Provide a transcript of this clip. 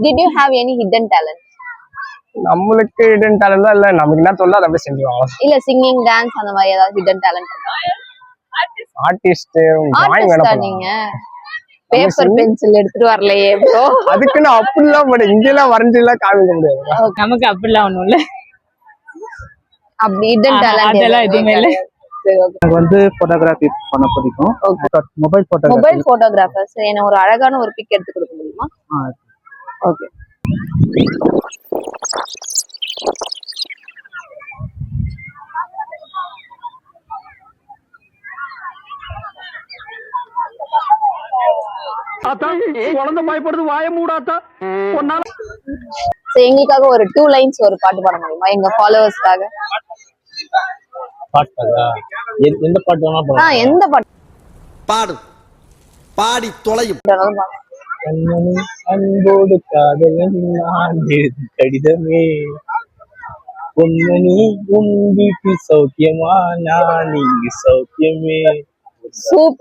Did you have any hidden talent? நம்மளுக்கு hidden talent இல்ல, நமக்கு என்ன தோணுதோ அதை அப்படியே செஞ்சுருவோம். இல்ல சிங்கிங், டான்ஸ் அந்த மாதிரி ஏதாவது hidden talent இருக்கா? ஆர்டிஸ்ட் டிராயிங் வேணா ஆர்டிஸ்டா நீங்க? பேப்பர் பென்சில் எடுத்துட்டு வரலையே ப்ரோ. அதுக்கு நான் அப்படிலாம் போட இங்கெல்லாம் வரைஞ்செல்லாம் காமிக்க முடியாது. நமக்கு அப்படிலாம் ஒண்ணும் இல்ல. அப்படி hidden talent அதெல்லாம் எதுவுமே இல்ல. எனக்கு வந்து போட்டோகிராஃபி பண்ண பிடிக்கும். Mobile photography. Mobile photographer. சரி, எனக்கு ஒரு அழகான ஒரு பிக் எடுத்து கொடுக்க முடியுமா? ஓகே. குழந்தை பயப்படுது, வாய மூடாத்தா. எங்களுக்காக ஒரு 2 லைன்ஸ் ஒரு பாட்டு பாட முடியுமா எங்க ஃபாலோவர்ஸ்க்காக? பாட்டா? எந்த பாட்டு வேணா பாடு. எந்த பாட்டு பாடு, பாடி தொலையும். கண்ணனி அன்போடு காதலன் நான் எழுதும் கடிதமே, பொன்னனி உன் வீட்டில் சௌக்கியமா, நான் இங்கு சௌக்கியமே. சூப்பர்.